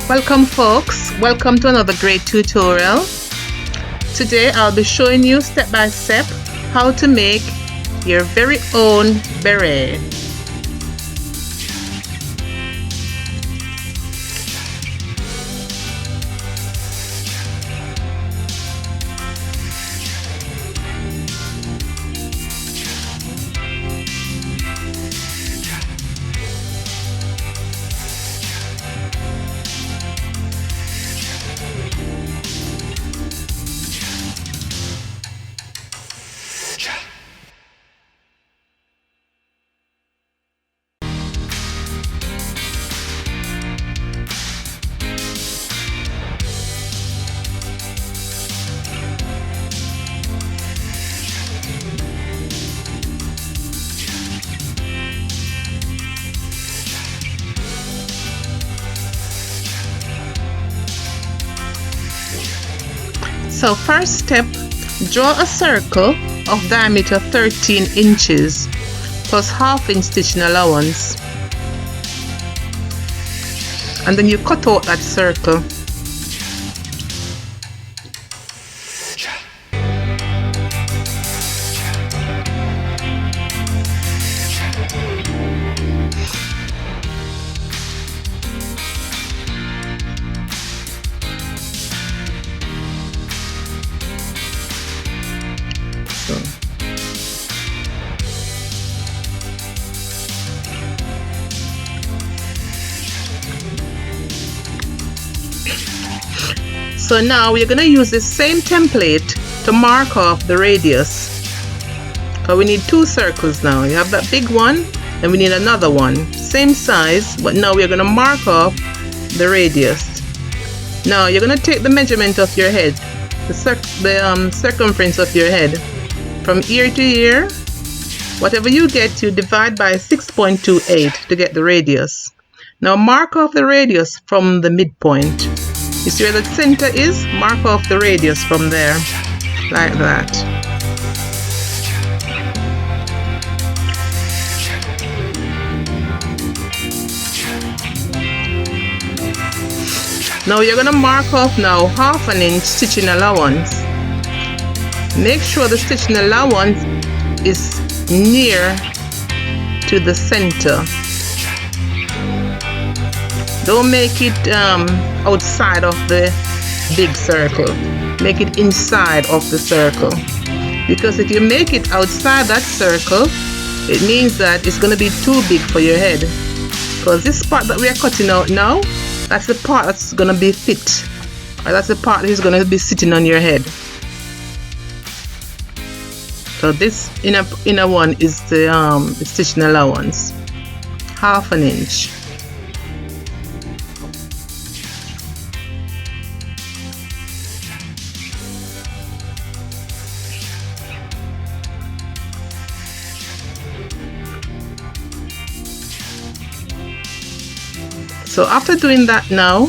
Welcome folks, welcome to another great tutorial. Today I'll be showing you step by step how to make your very own beret. So first step, draw a circle of diameter 13 inches plus half-inch stitching allowance, and then you cut out that circle. So now we're going to use the same template to mark off the radius. So we need two circles now. You have that big one and we need another one. Same size, but now we're going to mark off the radius. Now you're going to take the measurement of your head, the circumference of your head. From ear to ear, whatever you get, you divide by 6.28 to get the radius. Now mark off the radius from the midpoint. You see where the center is? Mark off the radius from there, like that. Now you're going to mark off now half an inch stitching allowance. Make sure the stitching allowance is near to the center. Don't make it outside of the big circle. Make it inside of the circle. Because if you make it outside that circle, it means that it's going to be too big for your head. Because this part that we are cutting out now, that's the part that's going to be fit. Or that's the part that is going to be sitting on your head. So this inner one is the stitching allowance. Half an inch. So after doing that now,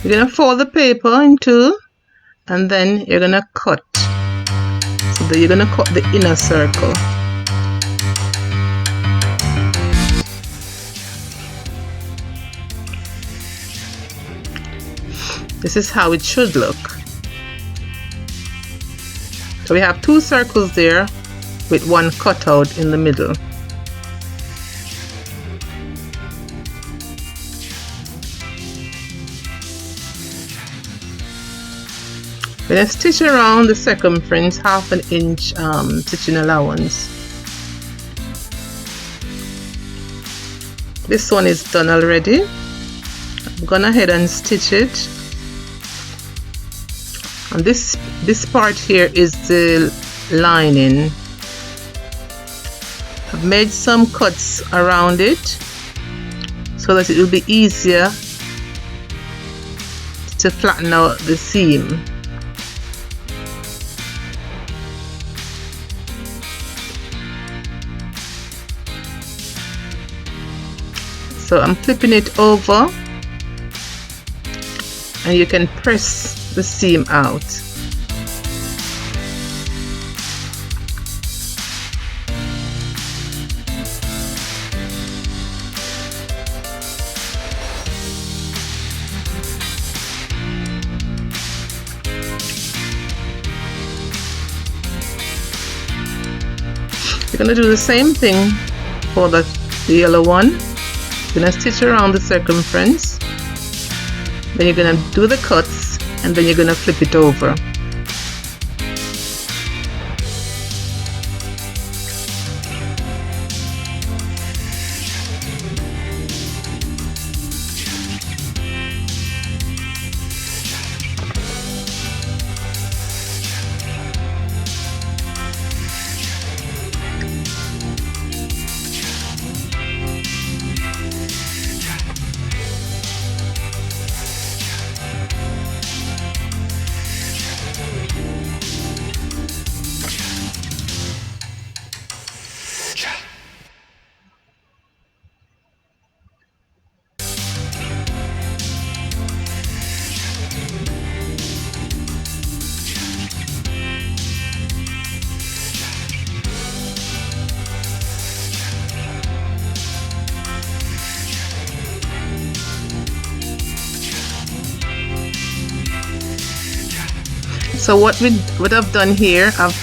you're going to fold the paper in two and then you're going to cut. So that you're going to cut the inner circle. This is how it should look. So we have two circles there with one cutout in the middle. Then I stitch around the circumference half an inch stitching allowance. This one is done already. I'm gonna ahead and stitch it. And this part here is the lining. I've made some cuts around it so that it will be easier to flatten out the seam. So I'm flipping it over and you can press the seam out. You're gonna do the same thing for the yellow one. You're gonna stitch around the circumference, then you're gonna do the cuts, and then you're gonna flip it over. So what I've done here, I've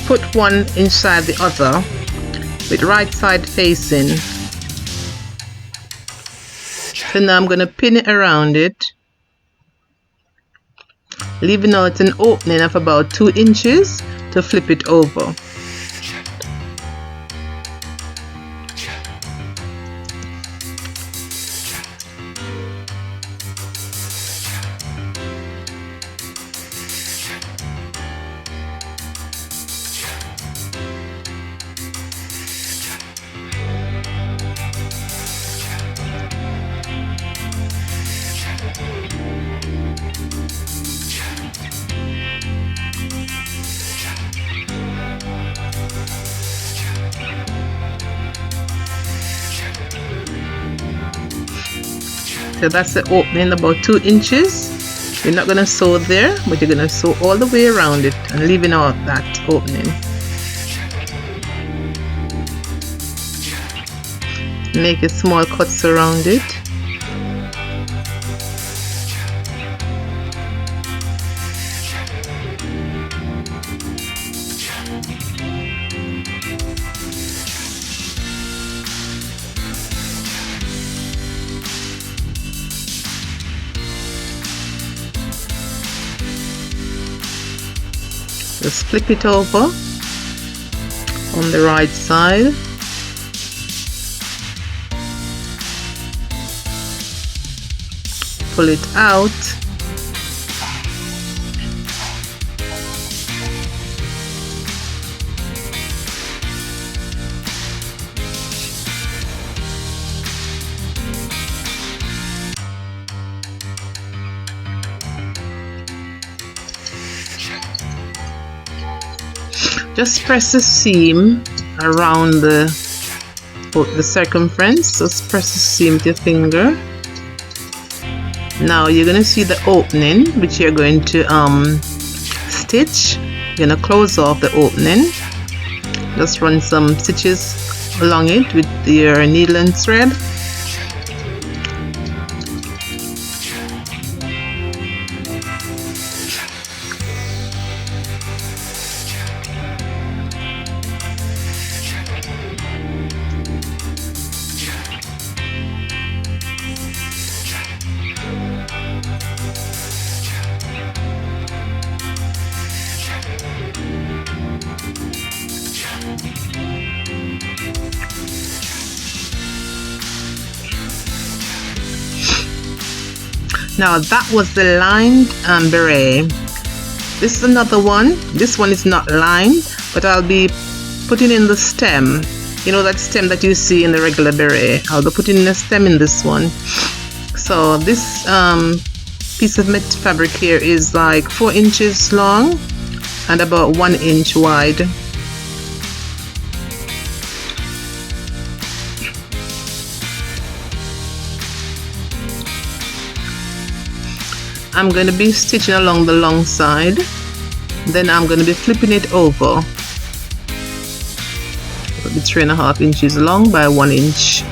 put one inside the other with right side facing. So now I'm going to pin it around it, leaving out an opening of about 2 inches to flip it over. So that's the opening, about 2 inches. You're not going to sew there, but you're going to sew all the way around it and leaving out that opening. Make a small cuts around it. Just flip it over on the right side. Pull it out. Just press the seam around the circumference. Just press the seam with your finger. Now you're going to see the opening which you're going to stitch. You're going to close off the opening. Just run some stitches along it with your needle and thread. Now that was the lined beret. This is another one. This one is not lined, but I'll be putting in the stem. You know that stem that you see in the regular beret. I'll be putting in a stem in this one. So this piece of fabric here is like 4 inches long and about 1 inch wide. I'm going to be stitching along the long side, then I'm going to be flipping it over. It'll be 3.5 inches long by 1 inch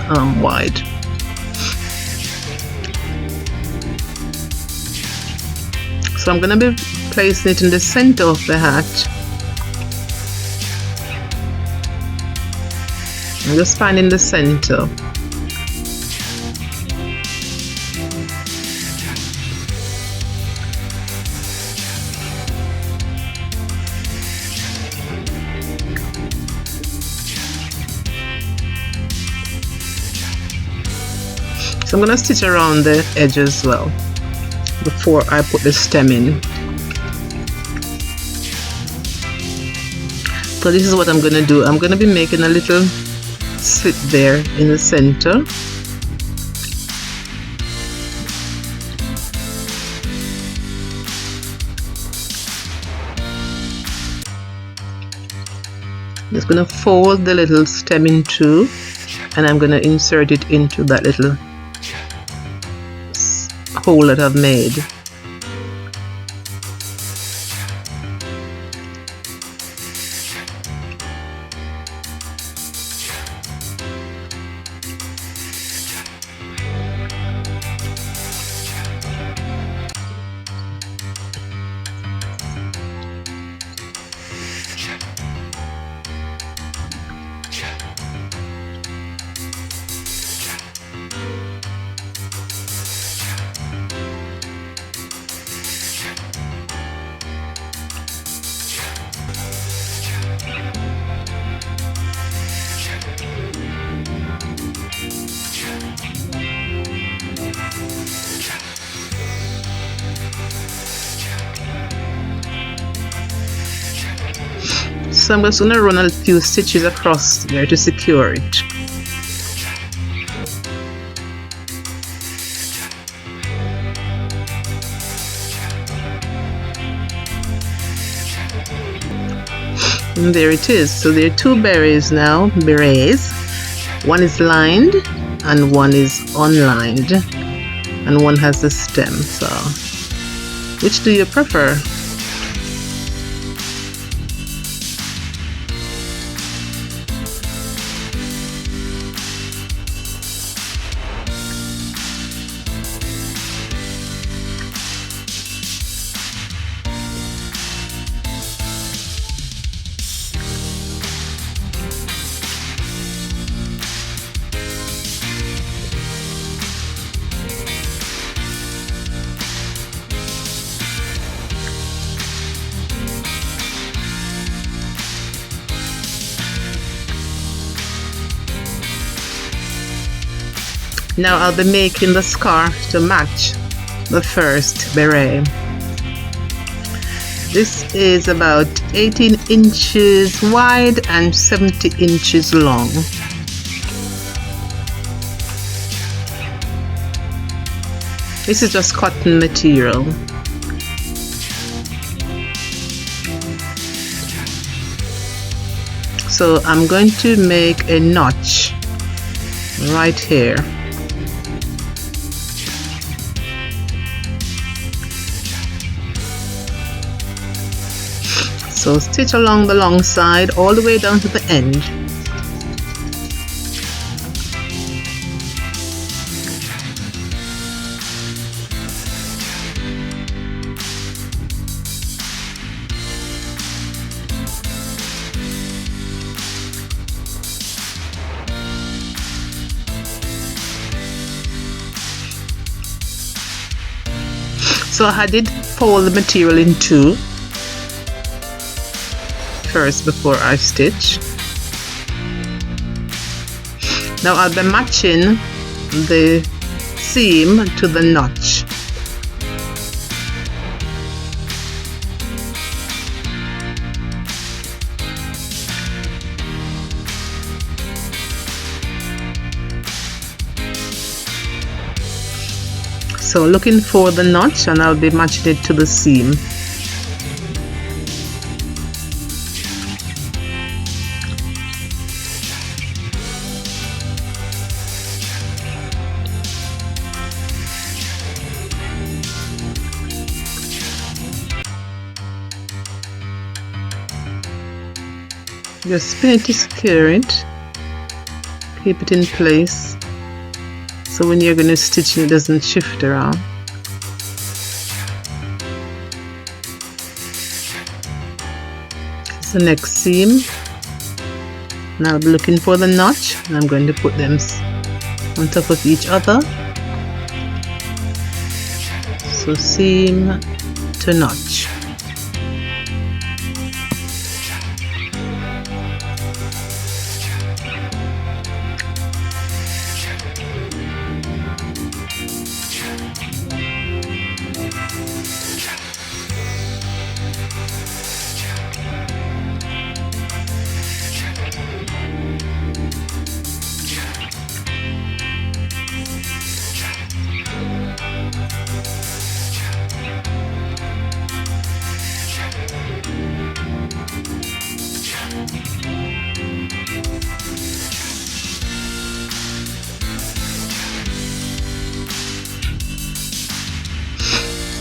wide. So I'm going to be placing it in the center of the hat. I'm just finding the center. So I'm going to stitch around the edge as well before I put the stem in. So this is what I'm going to do. I'm going to be making a little slit there in the center. I'm just going to fold the little stem in two, and I'm going to insert it into that little hole that I've made. So I'm just going to run a few stitches across there to secure it. And there it is. So there are two berets now, berets. One is lined and one is unlined, and one has the stem. So which do you prefer? Now I'll be making the scarf to match the first beret. This is about 18 inches wide and 70 inches long. This is just cotton material. So I'm going to make a notch right here. So stitch along the long side all the way down to the end. So I did fold the material in two first before I stitch. Now I'll be matching the seam to the notch. So looking for the notch, and I'll be matching it to the seam. Just spin it to secure it, keep it in place, so when you're going to stitch it doesn't shift around. It's the next seam. Now I'll be looking for the notch, and I'm going to put them on top of each other. So seam to notch.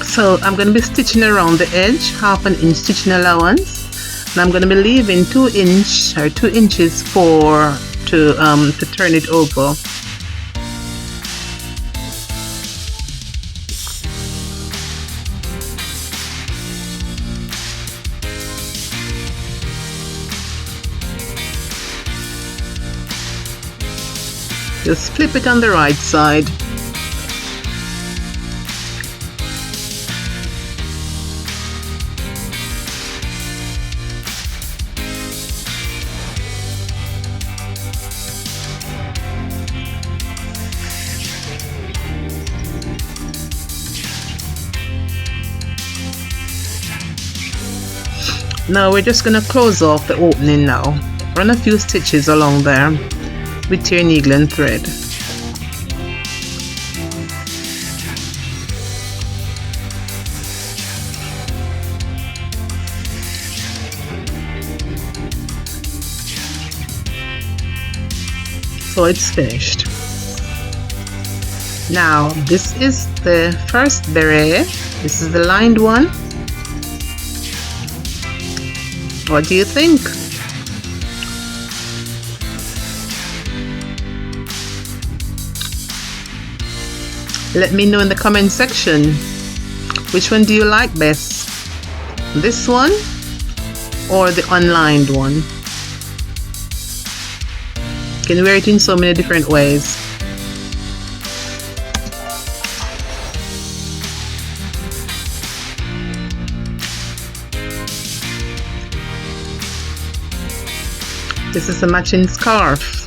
So I'm going to be stitching around the edge, half an inch stitching allowance, and I'm going to be leaving 2 inches for to turn it over. Just flip it on the right side. Now we're just going to close off the opening now. Run a few stitches along there with your needle and thread. So it's finished. Now this is the first beret. This is the lined one. What do you think? Let me know in the comment section, which one do you like best? This one or the unlined one? You can wear it in so many different ways. This is a matching scarf.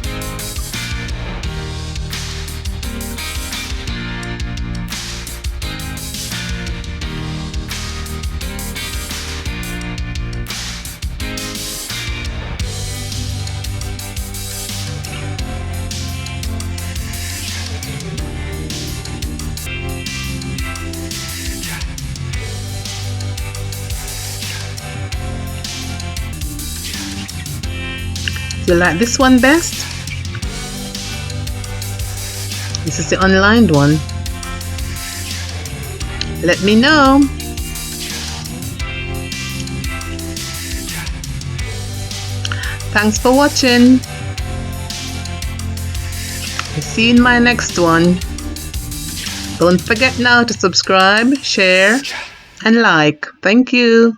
Do you like this one best? This is the unlined one. Let me know. Thanks for watching. I'll see you in my next one. Don't forget now to subscribe, share, and like. Thank you.